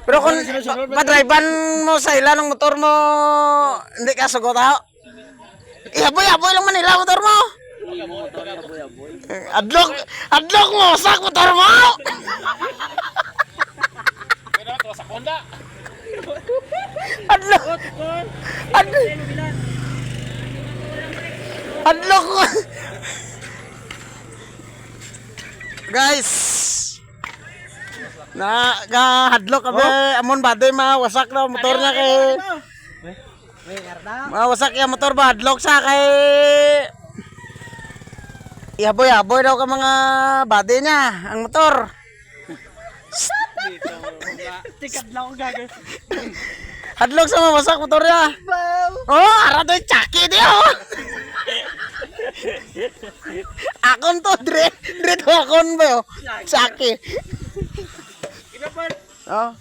Pero kung padriban mo sa ila ng motor mo, hindi ka sugot ako. Ihaboy lang Manila motor mo. Adlok mo sak motor mo. Pero to sa Honda. Adlok mo. Guys, hadlok kami amon baday mawasak na motor niya kay mawasak yung motor ba hadlok sa kay ihaboy daw ka mga baday niya ang motor. Tikat lang ako gagawin. Hadlok sa mawasak motor niya. Oh, aradoy chaki di oh. Akon to dre to akon ba yo. Chaki. Oh.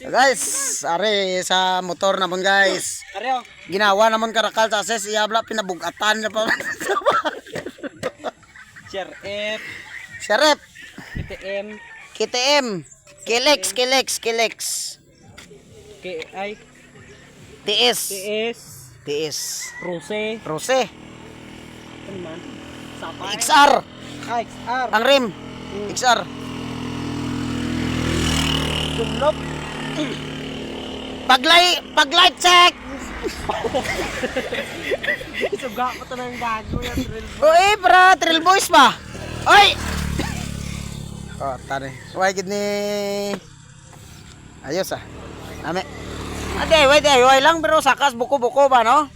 Guys, are sa motor namon guys. Areo. Ginawa namon karakal sa ses iyabla pinabugatan na pa. Sheriff. Sheriff, KTM. KTM, Kilex. KI. TS. TS. Rose. Ano man? Sapay. XR. XR. Ang rim. XR. Dunlop. Paglight check. Suga ko to ng gago yan. Oy, para Trail Boys ba? Oy. Oh, tani. Why gid ni ayos ah. Ame. Wait lang pero sakas buko-buko ba no?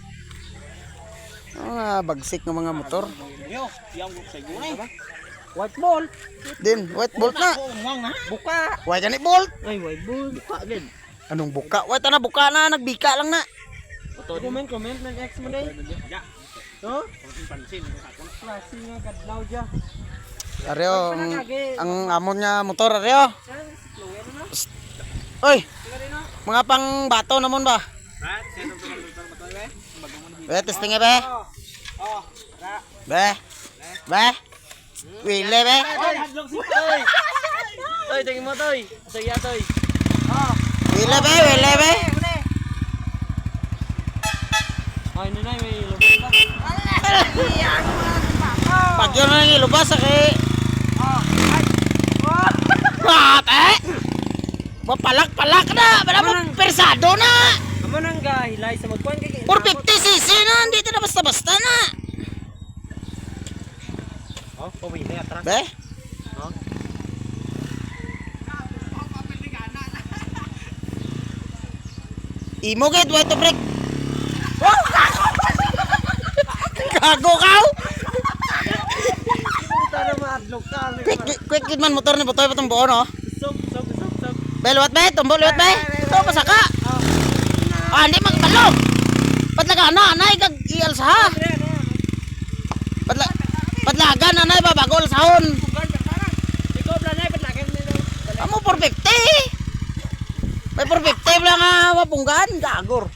Bagsik ng mga motor. Yo, yang sa gunay ba? White ball. Din, white bolt na. Buka. Why gani bolt? Ay, white ball. Buka gid. Anong buka? Why ta na buka na, nagbika lang na. Comment ng ex mo day. Ya. No? Pansin klase nga kadlaw dia. Areo, ang amon niya motor areo. Oy. Mga pang bato namon ba? Be, testing be. Oh, Be. Wile be. Oy, hadlok si Toy. Toy, tingin mo Toy. Saya Toy. Oh. Wile be. Ay, nanay may lubos ba? Pagyo na nang ilubas sa kay. Oh. Ay. Oh. Mate. Mapalak na. Wala mo persado na. Amo nang gahilay sa magkuan kay 450cc na, hindi na basta-basta na. Oh, pawili atras. Be? Oh. Imo gid way to break. Gago ka. Tara maadlok ka. Quick gid man motor ni Botoy patong buo no. Sub. Be, luwat be, tumbo luwat be. To pasaka. Ah, hindi magbalog. Patlaga na, anay kag ialsa ha. Patlaga na anay ba bago alsahon. Ikaw blanay patlagan nilo. Amo 450. May 450 lang nga mapunggan, gagor.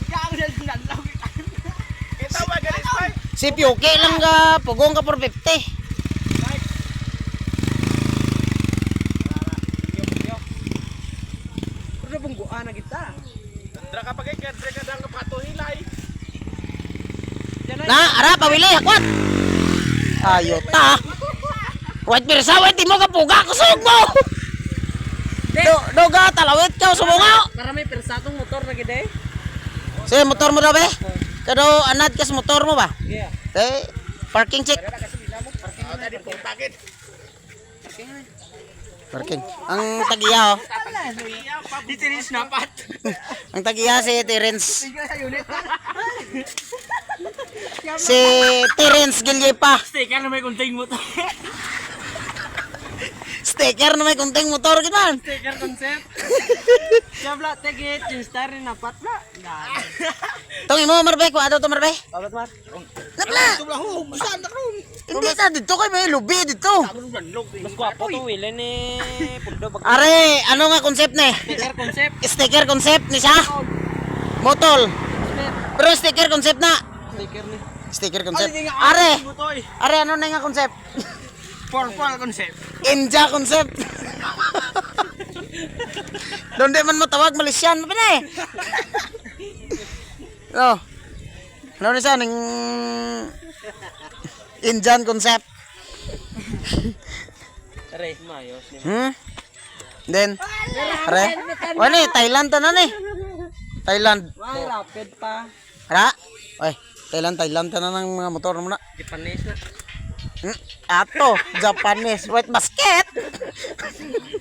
Gago dal sinadlaw kita. Kita ba galis pa? Si Pyuki lang ka pugong ka 450. Pero bungguan na kita. Dra ka pagay ka dang kapato hilay. Na, ara pawili akwat. Ayota. Wait birsa, wait mo ka puga kusog mo. Doga talawit ka sumungaw. Para may persatong motor na gid eh. Si motor mo daw be? Kado anad kas motor mo ba? Yeah. Parking check. Tadi pong pakit. Parking. Ang tagiya oh. Ditiris napat. Ang tagiya si Terence. Si Terence Gilyepa. Sticker na may kunting motor. Sticker na may kunting motor gid man. Sticker concept. Sabla tegit yung star ni napat la. Tong imo marbe ko ato to marbe. Babat mar. Napla. Tublahu, saan ta ron? Hindi na dito kay may lubi dito. Mas gwapo to wile ni Pundo bag. Are, ano nga concept ni? Sticker concept. Sticker concept ni siya. Motol. Pero sticker concept na. Sticker ni. Sticker concept. Are, ano na nga concept? Purple concept. Inja concept. Doon di man mo tawag Malaysian pa na eh. Oh. Ano na siya ning Indian concept. Aray, mayos ni. Then, are, wala eh, Thailand ta na ni. Thailand. Why rapid pa? Ra? Oy, Thailand ta na ng mga motor mo na. Japanese na. Ato, Japanese white basket.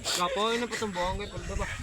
Kapoy na patong buong kay pagda ba.